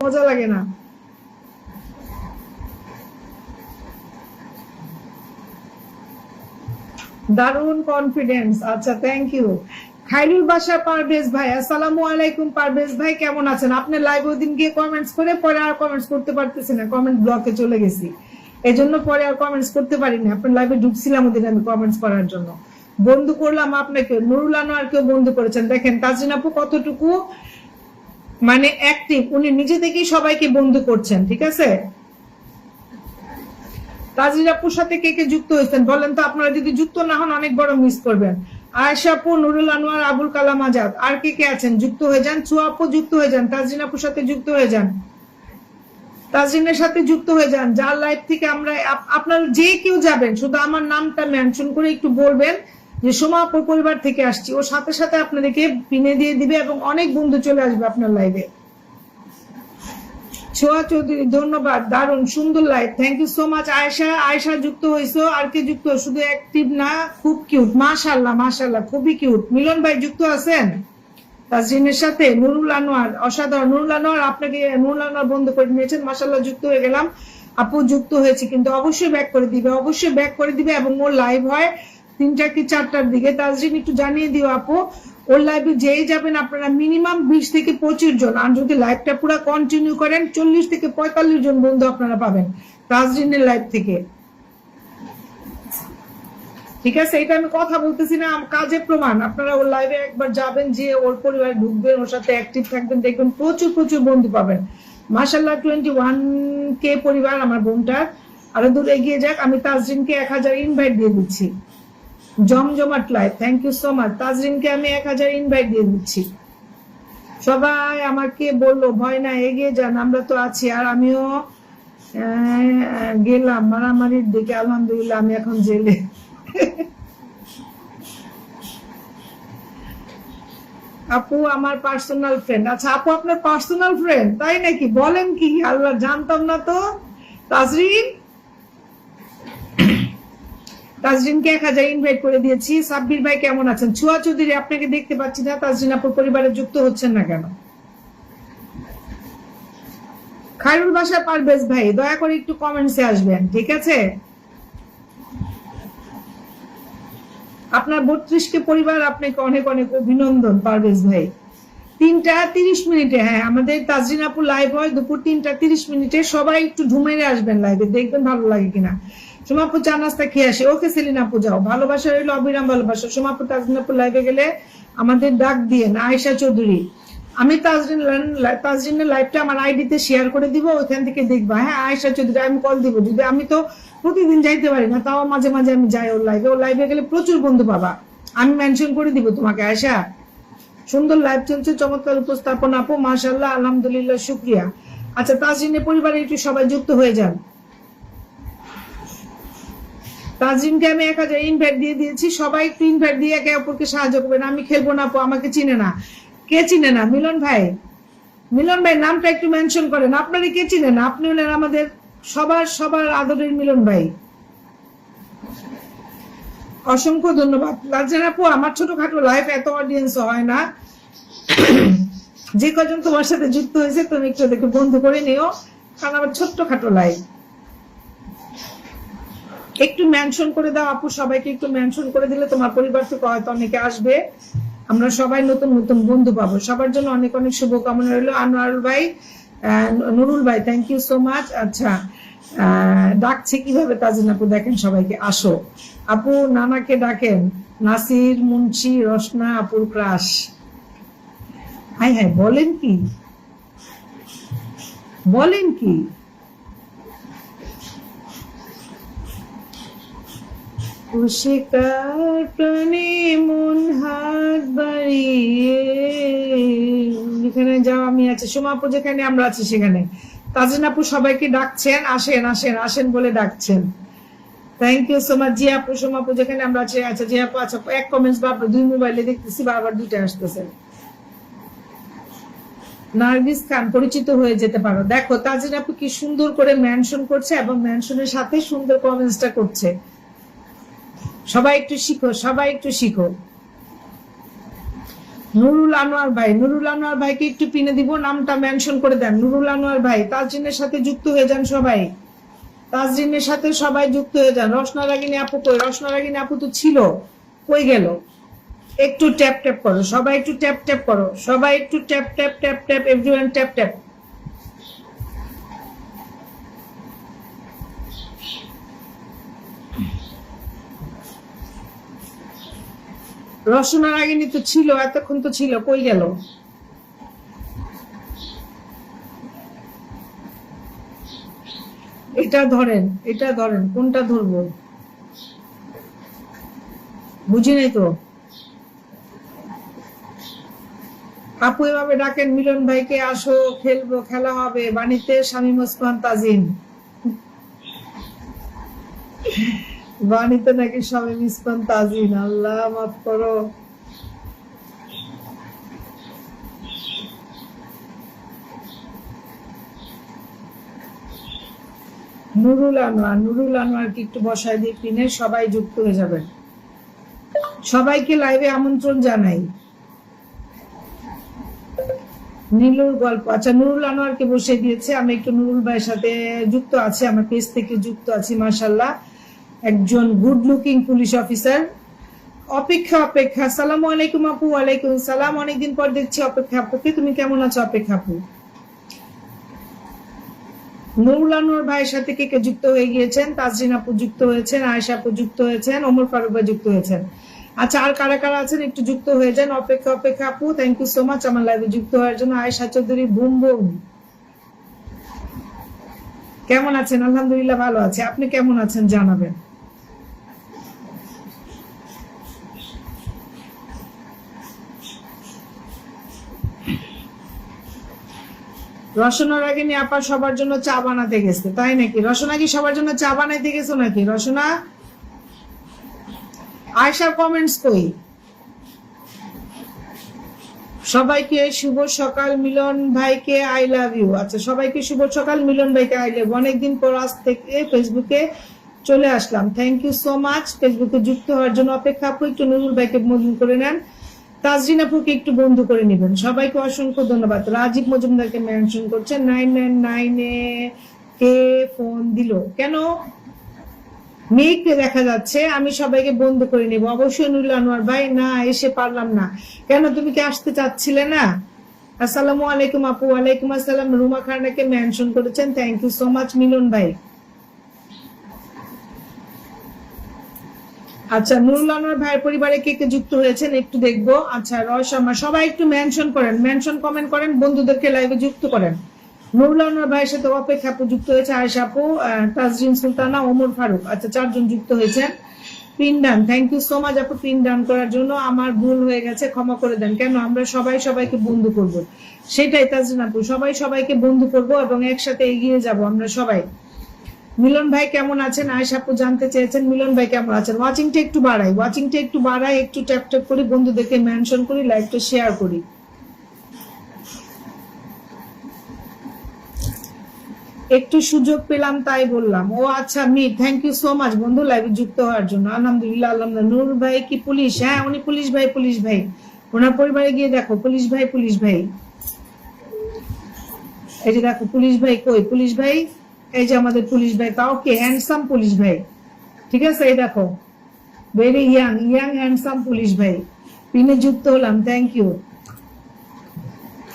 মজা লাগে না। দারুণ কনফিডেন্স। আচ্ছা, thank you. Khairul Basha Parvez ভাই, আসসালামু আলাইকুম। পারভেজ ভাই কেমন আছেন? আপনি লাইভ ওই দিন গিয়ে কমেন্টস করে পরে আর কমেন্টস করতে পারতেছি না, কমেন্ট ব্লকে চলে গেছি, এই জন্য পরে আর কমেন্টস করতে পারিনি। আপনার লাইভে ঢুকছিলাম ওদিন আমি কমেন্টস করার জন্য, বন্ধু করলাম আপনাকে। নুরুল আনোয়ার কেউ বন্ধু করেছেন। দেখেন তাজরিন আপু কতটুকু মানে অ্যাক্টিভ, উনি নিজে থেকেই সবাইকে বন্ধু করছেন। ঠিক আছে, তাজরিন আপুর সাথে কে কে যুক্ত হয়েছেন বলেন তো? আপনারা যদি যুক্ত না হন অনেক বড় মিস করবেন। আয়েশা আপু, নুরুল আনোয়ার, আবুল কালাম আজাদ, আর কে কে আছেন যুক্ত হয়ে যান। ছোয়া আপু যুক্ত হয়ে যান, তাজরিন আপুর সাথে যুক্ত হয়ে যান, তাজরিনের সাথে যুক্ত হয়ে যান। যার লাইভ থেকে আমরা আপনারা যে কেউ যাবেন শুধু আমার নামটা মেনশন করে একটু বলবেন যে সোমা আপুর পরিবার থেকে আসছি, ওর সাথে সাথে আপনাদেরকে পিনে দিয়ে দিবে এবং অনেক বন্ধু চলে আসবে আপনার লাইভে। ছোয়া চৌধুরী ধন্যবাদ, দারুণ সুন্দর live, thank you so much. Ayesha যুক্ত হয়েছো। আর কে যুক্ত? শুধু অ্যাক্টিভ না, খুব কিউট, মাশাআল্লাহ মাশাআল্লাহ, খুবই কিউট। মিলন ভাই যুক্ত আছেন তাজরিনের সাথে। নুরুল আনোয়ার অসাধারণ। নুরুল আনোয়ার আপনাকে, নুরুল আনোয়ার বন্ধ করে নিয়েছেন, মাশাআল্লাহ যুক্ত হয়ে গেলাম। আপু যুক্ত হয়েছে কিন্তু অবশ্যই ব্যাক করে দিবে, অবশ্যই ব্যাক করে দিবে। এবং ওর লাইভ হয় 3টা কি 4টার দিকে। তাজরিন একটু জানিয়ে দিও আপু, ওর লাইভে যেই যাবেন আপনারা মিনিমাম 20 থেকে 25 জন, আর যদি লাইভটা পুরো কন্টিনিউ করেন 40 থেকে 45 জন বন্ধু আপনারা পাবেন তাজরিনের লাইভ থেকে। ঠিক আছে, এটা আমি কথা বলতেছি না, কাজে প্রমাণ। আপনারা ওর লাইভে একবার যাবেন, যে ওর পরিবারে ঢুকবেন, ওর সাথে অ্যাক্টিভ থাকবেন, দেখবেন প্রচুর প্রচুর বন্ধু পাবেন। মাশাআল্লাহ 21K পরিবার আমার বোনটার। আরো দূর এগিয়ে যাক। আমি তাজরিনকে 1000 ইনভাইট দিয়ে দিচ্ছি। জমজমাট live, thank you so much. তাজরিনকে আমি 1000 ইনভাইট দিয়ে দিচ্ছি। সবাই আমাকে বললো ভয় না, এগিয়ে যান, আমরা তো আছি। আর আমিও গেলাম মারামারির দিকে, আলহামদুলিল্লাহ আমি এখন জেলে। আপু আমার পার্সোনাল ফ্রেন্ড। আচ্ছা আপু আপনার পার্সোনাল ফ্রেন্ড, তাই নাকি? বলেন কি, আল্লাহ জানতাম না তো। তাজরিনকে 1000 ইনভাইট করে দিয়েছি। সাব্বির ভাই কেমন আছেন? ছোয়া চৌধুরী আপনাকে দেখতে পাচ্ছি না, তাজরিন আপুর পরিবারে যুক্ত হচ্ছেন না কেন? খায়রুল বাশা পারভেজ ভাই দয়া করে একটু কমেন্টসে আসবেন, ঠিক আছে? আপনার 32কে পরিবার, আপনাকে অনেক অনেক অভিনন্দন পারভেজ ভাই। 3টা 30 মিনিটে, হ্যাঁ আমাদের তাজরিন আপু লাইভ হয় দুপুর 3টা 30 মিনিটে। সবাই একটু ঢুমেরে আসবেন লাইভে, দেখবেন ভালো লাগে কিনা। সোমা আপু চা নাস্তা খেয়ে আসে। ওকে সেলিনা আপু যাও, ভালোবাসা রইলো, অবিরাম ভালোবাসা। সোমা আপু তাজরিন আপু লাইভে গেলে আমাদের ডাক দিয়ে। আয়েশা চৌধুরী, আমি তাজরিনের লাইভটা আমার আইডিতে শেয়ার করে দিব, ওইখান থেকে দেখবা। হ্যাঁ আয়েশা চৌধুরী আমি কল দিব, যদি আমি তো প্রতিদিন যাইতে পারি না, তাও মাঝে মাঝে আমি যাই ওর লাইভে। ওর লাইভে গেলে প্রচুর বন্ধু পাবা, আমি মেনশন করে দিব তোমাকে। আয়েশা সুন্দর লাইভ চলছে, চমৎকার উপস্থাপনা আপু, মাশাআল্লাহ আলহামদুলিল্লাহ, শুকরিয়া। আচ্ছা তাজরিনের পরিবারে একটু সবাই যুক্ত হয়ে যান। তাজরিনকে আমি 1000 ইনভাইট দিয়ে দিয়েছি, সবাই একটু ইনভাইট দিয়ে একে অপরকে সাহায্য করবেন। আমি খেলবো না আপু, আমাকে চিনে না। কে চিনে না? মিলন ভাই, মিলন ভাই নামটা একটু মেনশন করেন। আপনারা কে চিনেন? আপনি হলেন আমাদের সবার সবার আদরের মিলন ভাই। অসংখ্য ধন্যবাদ। লাজেন আপু আমার ছোটখাটো লাইফ এত অডিয়েন্স হয় না, যে কজন তোমার সাথে যুক্ত হয়েছে তুমি একটু দেখে বন্ধু করে নিও, কারণ আমার ছোট্টখাটো লাইফ। একটু মেনশন করে দাও আপু, সবাইকে একটু মেনশন করে দিলে তোমার পরিবার থেকে হয়তো অনেকে আসবে, আমরা সবাই নতুন নতুন বন্ধু পাবো। সবার জন্য অনেক অনেক শুভকামনা রইলো। আনোয়ারুল ভাই, নুরুল ভাই, থ্যাংক ইউ সো মাচ। আচ্ছা ডাকছে কিভাবে তাজরিন আপু? দেখেন সবাইকে আসো। আপু নানাকে ডাকেন, নাসির, মুন্সি, রসনা আপুর ক্রাশ। হাই হাই, বলেন কি, বলেন কি? কুশিকার প্রাণে মন হাত বাড়িয়ে, যেখানে যাও আমি আছি। সোমা আপু যেখানে আমরা আছি সেখানে। তাজরিন আপু সবাইকে ডাকছেন, আসেন আসেন আসেন বলে ডাকছেন। Thank you so much. জি আপু, সোমা আপু যেখানে আমরা আছি। আচ্ছা জি আপু, আচ্ছা এক কমেন্টস বা দুই মোবাইলে দেখতেছি বারবার দুইটা আসতেছে। নার্গিস খান, পরিচিত হয়ে যেতে পারো। দেখো তাজরিন আপু কি সুন্দর করে মেনশন করছে এবং মেনশনের সাথে সুন্দর কমেন্টসটা করছে। সবাই একটু শিখো, সবাই একটু শিখো। নুরুল আনোয়ার ভাই, নুরুল আনোয়ার ভাইকে একটু পিনে দিব, নামটা মেনশন করে দেন। নুরুল আনোয়ার ভাই, তাজরিনের সাথে যুক্ত হয়ে যান সবাই, তাজরিনের সাথে সবাই যুক্ত হয়ে যান। রসনা রাগিনী আপু কই? রসনা রাগিনী আপু তো ছিল, কই গেল? একটু ট্যাপ ট্যাপ করো সবাই, একটু ট্যাপ ট্যাপ করো সবাই, একটু tap tap tap tap, everyone tap tap. Rasna Ragini তো ছিল, এতক্ষণ তো ছিল, কই গেল? এটা ধরেন, এটা ধরেন, কোনটা ধরবো বুঝি নাই তো। আপু এভাবে ডাকেন মিলন ভাইকে, আসো খেলবো, খেলা হবে বাণীতে, শামীম ওসমান তাজিন। বাণীতে নাকি শামীম ওসমান তাজিন, আল্লাহ মাফ করো। নুরুল আনোয়ার, নুরুল আনোয়ার কি একটু বসায় দিয়ে পিনে, সবাই যুক্ত হয়ে যাবেন। সবাইকে লাইভে আমন্ত্রণ জানাই। নীলুর গল্প, আচ্ছা নুরুল আনোয়ারকে বসে দিয়েছে, আমি একটু নুরুল ভাইয়ের সাথে যুক্ত আছি, আমার পেজ থেকে যুক্ত আছি, মাশাআল্লাহ একজন গুড লুকিং পুলিশ অফিসার। অপেক্ষা অপেক্ষা, আসসালামু আলাইকুম আপু। ওয়ালাইকুম সালাম, অনেকদিন পর দেখছি অপেক্ষা আপুকে, তুমি কেমন আছো অপেক্ষা আপু? নুরুল আনোয়ার ভাইয়ের সাথে কে কে যুক্ত হয়ে গিয়েছেন? তাজরিন আপু যুক্ত হয়েছেন, আয়েশা আপু যুক্ত হয়েছেন, ওমর ফারুক ভাই যুক্ত হয়েছেন। আচ্ছা আর কারা কারা আছেন একটু যুক্ত হয়ে যান। অপেক্ষা অপেক্ষা আপু, থ্যাংক ইউ সো মাচ আমার লাইভে যুক্ত হওয়ার জন্য। আয়েশা চৌধুরী বুম বুম, কেমন আছেন? আলহামদুলিল্লাহ ভালো আছে, আপনি কেমন আছেন জানাবেন। রসনা রাগিনী আপা সবার জন্য চা বানাতে গেছে, তাই নাকি? রসনা কি সবার জন্য চা বানাইতে গেছো নাকি রসনা? আয়েশার কমেন্টস কই? সবাইকে শুভ সকাল, মিলন ভাইকে আই লাভ ইউ। আচ্ছা সবাইকে শুভ সকাল, মিলন ভাইকে আই লাভ। অনেকদিন পর আজ থেকে ফেসবুকে চলে আসলাম, থ্যাংক ইউ সো মাচ ফেসবুকে যুক্ত হওয়ার জন্য। অপেক্ষা আপু একটু নুরুল ভাইকে বন্ধু করে নেন, তাজরিন আপুকে একটু বন্ধু করে নেবেন। সবাইকে অসংখ্য ধন্যবাদ। রাজীব মজুমদারকে মেনশন করছেন। 999 কে ফোন দিল কেন? মেয়েকে দেখা যাচ্ছে, আমি সবাইকে বন্ধ করে নেব অবশ্যই। নুরুল আনোয়ার ভাই, না এসে পারলাম না কেন? তুমি কি আসতে চাচ্ছিলে না? আসসালামু আলাইকুম আপু। ওয়ালাইকুম আসসালাম। রুমা খানাকে মেনশন করেছেন, থ্যাংক ইউ সো মাচ মিলন ভাই। আচ্ছা নুরুল আনোয়ার ভাইয়ের পরিবারে কে কে যুক্ত হয়েছেন একটু দেখবো। আচ্ছা রয়শর্মা, সবাই একটু মেনশন করেন, মেনশন কমেন্ট করেন, বন্ধুদেরকে লাইভে যুক্ত করেন। নুরুল আনোয়ার ভাইয়ের সাথে অপেক্ষা আপু যুক্ত হয়েছে, আয়েশা আপু, তাজরিন সুলতানা, ওমর ফারুক। আচ্ছা 4 জন যুক্ত হয়েছেন। Pin done, thank you so much আপু পিন ডান করার জন্য। আমার ভুল হয়ে গেছে, ক্ষমা করে দেন। কেন? আমরা সবাই সবাইকে বন্ধু করব, সেটাই তাজরিন আপু, সবাই সবাইকে বন্ধু করব এবং একসাথে এগিয়ে যাব আমরা সবাই। মিলন ভাই কেমন আছেন? আয়েশা আপু জানতে চেয়েছেন মিলন ভাই কেমন আছেন। ওয়াচিংটা একটু বাড়াই, ওয়াচিংটা একটু বাড়াই, একটু ট্যাপ ট্যাপ করি, বন্ধুদেরকে মেনশন করি, লাইভটা শেয়ার করি। একটু সুযোগ পেলাম তাই বললাম। ও আচ্ছা মি, থ্যাংক ইউ সো মাচ বন্ধু লাইভে যুক্ত হওয়ার জন্য। আলহামদুলিল্লাহ আলহামদুলিল্লাহ। নূর ভাই কি পুলিশ? হ্যাঁ উনি পুলিশ ভাই, পুলিশ ভাই। ওনার পরিবারে গিয়ে দেখো, পুলিশ ভাই, পুলিশ ভাই। এই যে দেখো পুলিশ ভাই কই? পুলিশ ভাই, এই যে আমাদের পুলিশ ভাই, তাও কি হ্যান্ডসাম পুলিশ ভাই, ঠিক আছে? এই দেখো very young young handsome police ভাই। পিনে যুক্ত হলাম, থ্যাংক ইউ।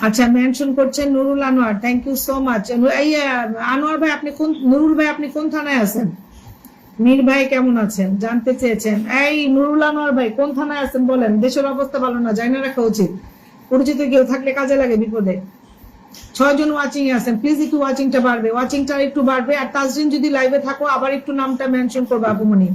আচ্ছা মেনশন করছেন Nurul Anwar, thank you so much. এই আনোয়ার ভাই আপনি কোন, নুরুল ভাই আপনি কোন থানায় আছেন? মীর ভাই কেমন আছেন জানতে চেয়েছেন। এই নুরুল আনোয়ার ভাই কোন থানায় আছেন বলেন, দেশের অবস্থা ভালো না, জানা রাখা উচিত। পরিচিত কেউ থাকলে কাজে লাগে বিপদে। 6 জন ওয়াচিং এ আছেন, প্লিজ একটু ওয়াচিংটা বাড়বে, ওয়াচিংটা একটু বাড়বে। আর তাজরিন যদি লাইভে থাকো আবার একটু নামটা মেনশন করবে আপুমনি।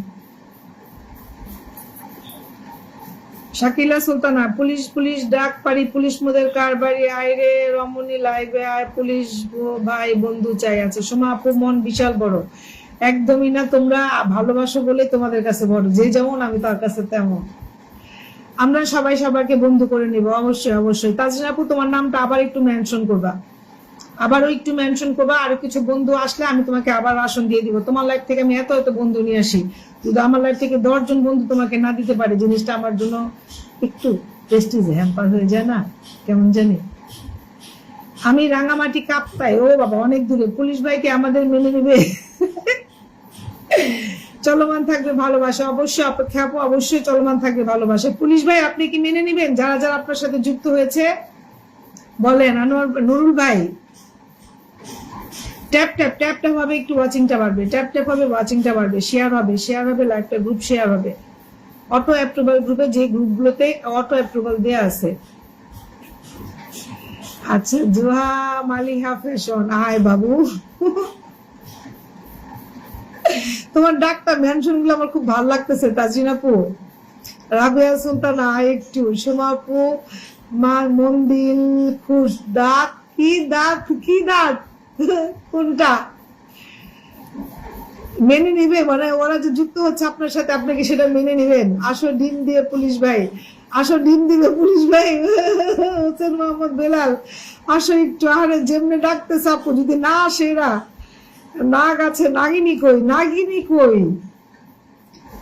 শাকিলা সুলতানা, পুলিশ পুলিশ ডাক পারি, পুলিশ মোদের কার বাড়ি আয় রে রমণী লাইভে আয়, পুলিশ ভাই বন্ধু চাই। আছে সোমা আপু মন বিশাল বড়, একদমই না, তোমরা ভালোবাসো বলে তোমাদের কাছে বড়, যে যেমন আমি তার কাছে তেমন। আমরা সবাই সবাইকে বন্ধু করে নিব অবশ্যই অবশ্যই। তাজরিন আপু তোমার নামটা আবার একটু মেনশন করবা, আবারও একটু মেনশন করবা। আরো কিছু বন্ধু আসলে আমি তোমাকে আবার আসন দিয়ে দিব। তোমার লাইফ থেকে আমি এত এত বন্ধু নিয়ে আসি, যদি আমার লাইফ থেকে 10 জন বন্ধু তোমাকে না দিতে পারে, জিনিসটা আমার জন্য একটু প্রেস্টিজে হ্যাম্পার হয়ে যায় না, কেমন জানি। আমি রাঙামাটি কাপ্তাই, ও বাবা অনেক দূরে। পুলিশ ভাইকে আমাদের মেনে নেবে? চলমান থাকবে ভালোবাসা, অবশ্যই অপেক্ষা আপু, অবশ্যই চলমান থাকবে ভালোবাসা। পুলিশ ভাই আপনি কি মেনে নিবেন যারা যারা আপনার সাথে যুক্ত হয়েছে? বলেন। আনোয়ার নুরুল ভাই ট্যাপ ট্যাপ ট্যাপ ট্যাপ হবে, একটু ওয়াচিংটা বাড়বে, ট্যাপ ট্যাপ হবে, ওয়াচিংটা বাড়বে, শেয়ার হবে লাইভটা, গ্রুপ শেয়ার হবে, অটো অ্যাপ্রুভাল গ্রুপে, যে গ্রুপগুলোতে অটো অ্যাপ্রুভাল দেয়া আছে। আচ্ছা জুহা মালিহা ফ্যাশন, আয় বাবু। তোমার ডাকটা মেনশন গুলো আমার খুব ভালো লাগতেছে। তাজরিন আপু, রাবিয়া সুলতানা, আয় একটু, সোমা আপু, মা মন্দির খুশ, দাঁত কি দাঁত কি দাঁত কোনটা মেনে নিবে? মানে ওরা যে যুক্ত হচ্ছে আপনার সাথে, আপনাকে সেটা মেনে নিবেন? আসো ডিম দিয়ে পুলিশ ভাই, আসো ডিম দিবে পুলিশ ভাই। হোসেন মোহাম্মদ বেলাল, আসো একটু। আরে যেমনে ডাকতেছে আপু, যদি না আসে এরা, নাগ আছে, নাগিনী কই, নাগিনী কই,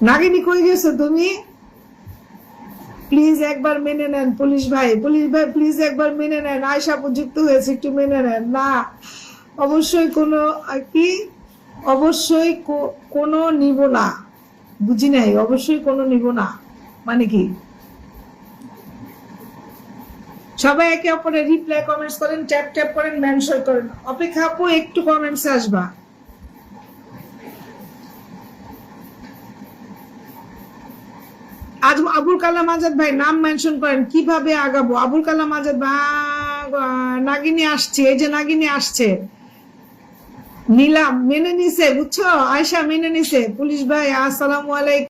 নাগিনী কই গেছো তুমি? প্লিজ একবার মেনে নেন পুলিশ ভাই, পুলিশ ভাই প্লিজ একবার মেনে নেন। আয়সা আপু যুক্ত হয়েছে, একটু মেনে নেন। না অবশ্যই কোনো কি, অবশ্যই কোনো নিব না, বুঝি নাই, অবশ্যই কোনো নিব না মানে কি? সবাই একে অপরের রিপ্লাই কমেন্টস করেন, ট্যাপ ট্যাপ করেন, মেনশন করেন। অপেক্ষা আপু একটু কমেন্টসে আসবা। আজ আবুল কালাম আজাদ ভাই নাম মেনশন করেন, কিভাবে আগাবো? আবুল কালাম আজাদ ভাই, নাগিনী আসছে, এই যে নাগিনী আসছে, নিলাম মেনে নিছে, বুঝছো? আয়সা মেনে নিছে। পুলিশ ভাই আসসালামু আলাইকুম।